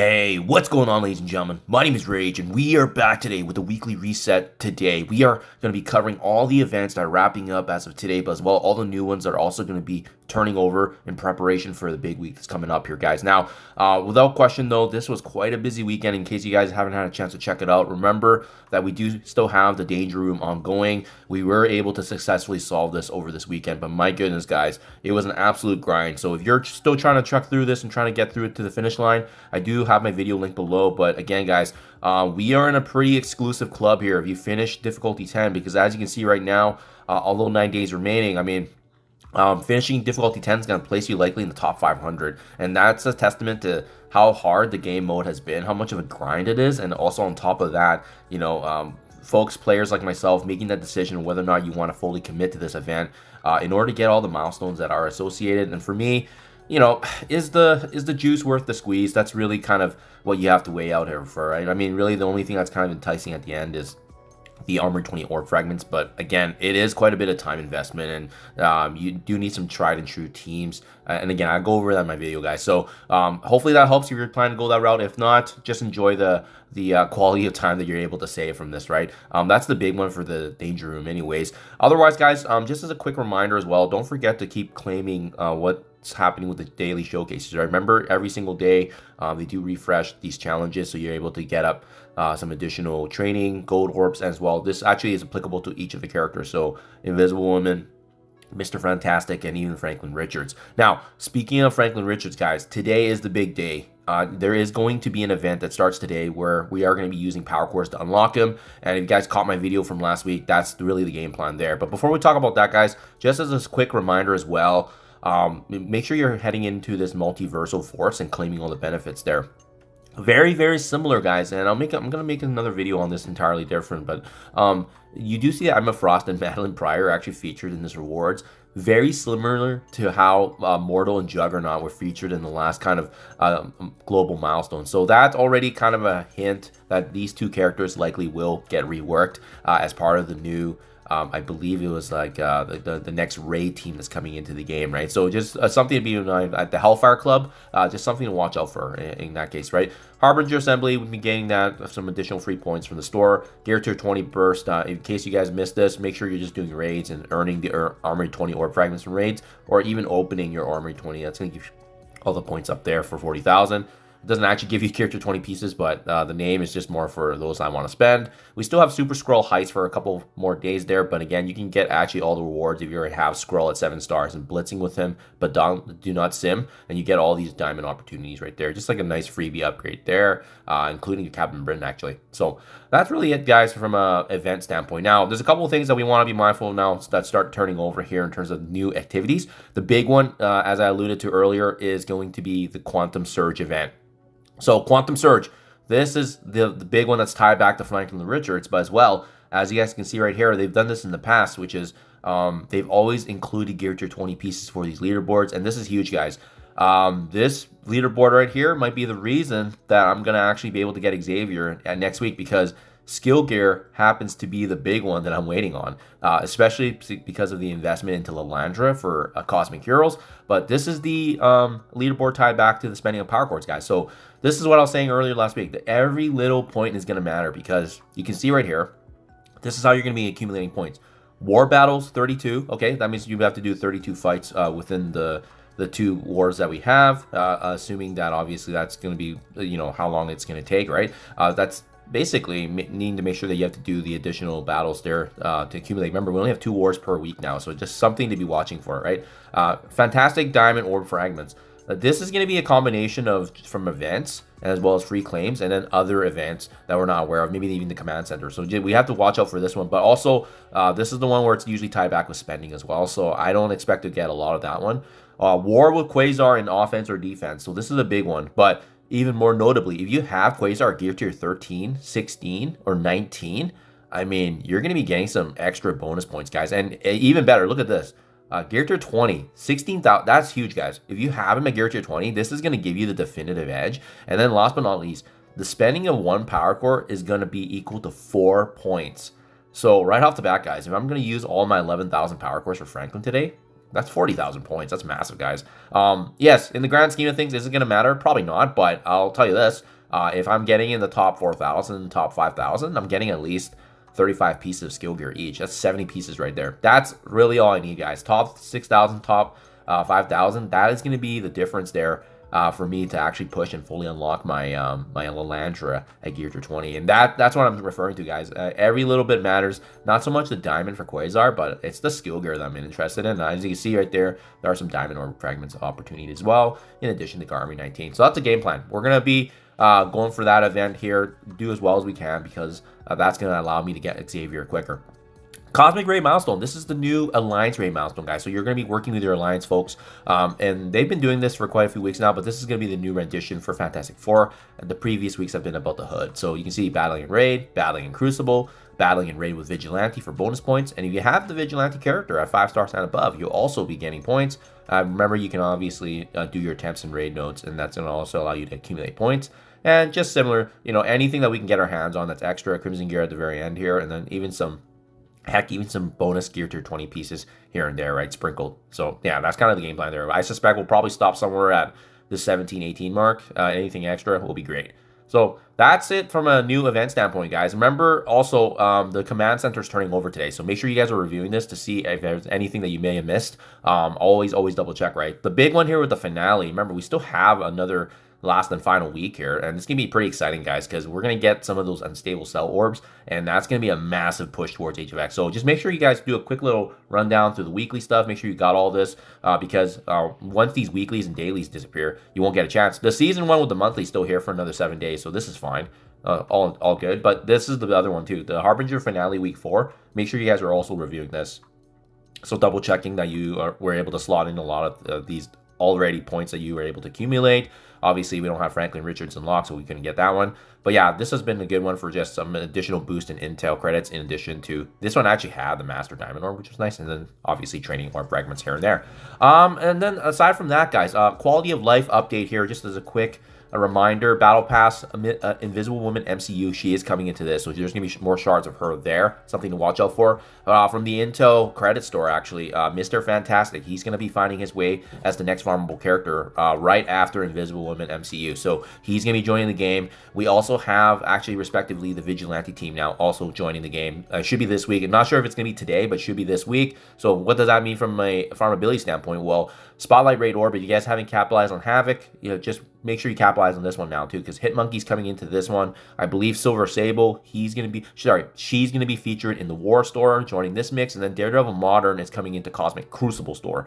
Hey, what's going on, ladies and gentlemen? My name is Rayge, and we are back today with a weekly reset today. We are going to be covering all the events that are wrapping up as of today, but as well all the new ones that are also going to be turning over in preparation for the big week that's coming up here, guys. Now, without question, though, this was quite a busy weekend. In case you guys haven't had a chance to check it out, remember that we do still have the Danger Room ongoing. We were able to successfully solve this over this weekend, but my goodness, guys, it was an absolute grind. So if you're still trying to truck through this and trying to get through it to the finish line, I do have my video link below. But again, guys, we are in a pretty exclusive club here if you finish difficulty 10, because as you can see right now, although 9 days remaining, I mean, finishing difficulty 10 is going to place you likely in the top 500, and that's a testament to how hard the game mode has been, how much of a grind it is, and also on top of that, you know, folks, players like myself, making that decision whether or not you want to fully commit to this event in order to get all the milestones that are associated. And for me, you know, is the juice worth the squeeze? That's really kind of what you have to weigh out here for, right? I mean, really the only thing that's kind of enticing at the end is the Armored 20 orb fragments, but again, it is quite a bit of time investment, and you do need some tried and true teams. And again, I'll go over that in my video, guys. So hopefully that helps if you're planning to go that route. If not, just enjoy the quality of time that you're able to save from this, right? That's the big one for the Danger Room anyways. Otherwise, guys, just as a quick reminder as well, don't forget to keep claiming what's happening with the daily showcases. I remember every single day they do refresh these challenges, so you're able to get up some additional training, gold orbs as well. This actually is applicable to each of the characters, so Invisible Woman, Mr. Fantastic, and even Franklin Richards. Now, speaking of Franklin Richards, guys, today is the big day. There is going to be an event that starts today where we are going to be using power cores to unlock him. And if you guys caught my video from last week, that's really the game plan there. But before we talk about that, guys, just as a quick reminder as well, make sure you're heading into this multiversal force and claiming all the benefits there. Very, very similar, guys, and I'm gonna make another video on this entirely different, but you do see that Emma Frost and Madeline Pryor are actually featured in this rewards. Very similar to how Mortal and Juggernaut were featured in the last kind of global milestone. So that's already kind of a hint that these two characters likely will get reworked as part of the new I believe it was like the next raid team that's coming into the game, right? So just something to be in mind at the Hellfire Club, just something to watch out for in that case, right? Harbinger Assembly, we'll be getting that, some additional free points from the store. Gear Tier 20 Burst, in case you guys missed this, make sure you're just doing raids and earning the Armored 20 orb fragments from raids, or even opening your Armored 20. That's going to give you all the points up there for 40,000. It doesn't actually give you character 20 pieces, but the name is just more for those I want to spend. We still have Super Scroll Heist for a couple more days there, but again, you can get actually all the rewards if you already have Scroll at 7 stars and blitzing with him, but do not sim, and you get all these diamond opportunities right there. Just like a nice freebie upgrade there, including your Captain Britain actually. So that's really it, guys, from a event standpoint. Now, there's a couple of things that we want to be mindful of now that start turning over here in terms of new activities. The big one, as I alluded to earlier, is going to be the Quantum Surge event. So Quantum Surge, this is the big one that's tied back to Franklin Richards, but as well, as you guys can see right here, they've done this in the past, which is they've always included Gear Tier 20 pieces for these leaderboards, and this is huge, guys. This leaderboard right here might be the reason that I'm going to actually be able to get Xavier next week, because Skill Gear happens to be the big one that I'm waiting on, especially because of the investment into Lalandra for Cosmic Heroes. But this is the leaderboard tied back to the spending of power cords, guys. So this is what I was saying earlier last week, that every little point is going to matter, because you can see right here, this is how you're going to be accumulating points. War battles, 32. Okay, that means you have to do 32 fights within the two wars that we have, assuming that obviously that's going to be, you know, how long it's going to take, right? That's basically needing to make sure that you have to do the additional battles there to accumulate. Remember, we only have 2 wars per week now, so just something to be watching for, right? Fantastic diamond orb fragments. This is going to be a combination of from events as well as free claims, and then other events that we're not aware of, maybe even the command center. So we have to watch out for this one, but also this is the one where it's usually tied back with spending as well, so I don't expect to get a lot of that one. War with Quasar in offense or defense, so this is a big one. But even more notably, if you have Quasar Gear Tier 13, 16, or 19, I mean, you're going to be getting some extra bonus points, guys. And even better, look at this. Gear Tier 20, 16,000, that's huge, guys. If you have him at Gear Tier 20, this is going to give you the definitive edge. And then last but not least, the spending of 1 power core is going to be equal to 4 points. So right off the bat, guys, if I'm going to use all my 11,000 power cores for Franklin today, That's 40,000 points. That's massive, guys. Yes, in the grand scheme of things, is it going to matter? Probably not, but I'll tell you this. If I'm getting in the top 4,000, top 5,000, I'm getting at least 35 pieces of skill gear each. That's 70 pieces right there. That's really all I need, guys. Top 6,000, top 5,000. That is going to be the difference there for me to actually push and fully unlock my my Lalandra at Gear 20. And that's what I'm referring to, guys. Every little bit matters. Not so much the diamond for Quasar, but it's the skill gear that I'm interested in. As you can see right there, there are some diamond orb fragments of opportunity as well, in addition to Garmy 19. So that's a game plan. We're going to be going for that event here, do as well as we can, because that's going to allow me to get Xavier quicker. Cosmic Ray Milestone. This is the new Alliance Ray Milestone, guys. So you're going to be working with your Alliance folks. And they've been doing this for quite a few weeks now, but this is going to be the new rendition for Fantastic Four. And the previous weeks have been about the Hood. So you can see battling in Raid, battling in Crucible, battling in Raid with Vigilante for bonus points. And if you have the Vigilante character at 5 stars and above, you'll also be getting points. Remember, you can obviously do your attempts and raid notes, and that's going to also allow you to accumulate points. And just similar, you know, anything that we can get our hands on that's extra, Crimson Gear at the very end here, and then even some, heck, even some bonus Gear Tier 20 pieces here and there, right, sprinkled. So, yeah, that's kind of the game plan there. I suspect we'll probably stop somewhere at the 17, 18 mark. Anything extra will be great. So that's it from a new event standpoint, guys. Remember, also, the command center is turning over today, so make sure you guys are reviewing this to see if there's anything that you may have missed. Always double check, right? The big one here with the finale, remember, we still have another last and final week here, and it's gonna be pretty exciting, guys, because we're gonna get some of those unstable cell orbs, and that's gonna be a massive push towards Age of X. So just make sure you guys do a quick little rundown through the weekly stuff. Make sure you got all this, because once these weeklies and dailies disappear, you won't get a chance. The season 1 with the monthly is still here for another 7 days, so this is fine. All good. But this is the other one too, the Harbinger finale week 4. Make sure you guys are also reviewing this, so double checking that you were able to slot in a lot of these already points that you were able to accumulate. Obviously, we don't have Franklin Richards unlocked, so we couldn't get that one. But yeah, this has been a good one for just some additional boost in intel credits, in addition to this one actually had the Master Diamond Orb, which was nice, and then obviously training orb fragments here and there. And then aside from that, guys, quality of life update here, just as a quick reminder, Battle Pass, Invisible Woman MCU, she is coming into this, so there's going to be more shards of her there, something to watch out for. From the Intel credit store, actually, Mr. Fantastic, he's going to be finding his way as the next farmable character right after Invisible Woman MCU, so he's going to be joining the game. We also have, actually, respectively, the Vigilante team now also joining the game. Should be this week. I'm not sure if it's going to be today, but should be this week. So what does that mean from a farmability standpoint? Well, Spotlight Raid Orbit, you guys haven't capitalized on Havoc, you know, just make sure you capitalize on this one now too, because Hitmonkey's coming into this one. I believe Silver Sable, she's going to be featured in the War Store, joining this mix, and then Daredevil Modern is coming into Cosmic Crucible Store.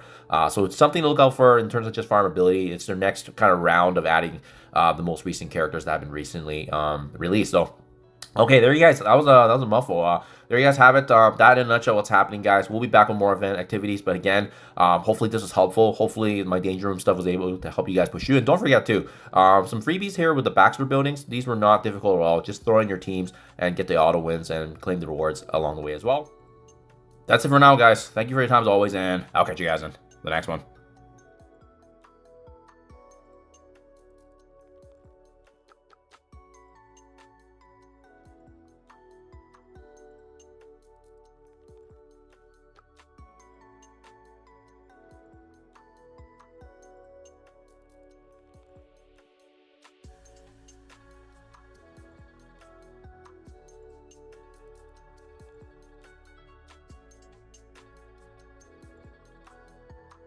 So it's something to look out for in terms of just farmability. It's their next kind of round of adding the most recent characters that have been recently released. So, okay, there you guys. That was a mouthful. There you guys have it. That in a nutshell, what's happening, guys. We'll be back with more event activities, but again, hopefully this was helpful. Hopefully my Danger Room stuff was able to help you guys push you. And don't forget too, some freebies here with the Baxter buildings. These were not difficult at all. Just throw in your teams and get the auto wins and claim the rewards along the way as well. That's it for now, guys. Thank you for your time as always, and I'll catch you guys in the next one.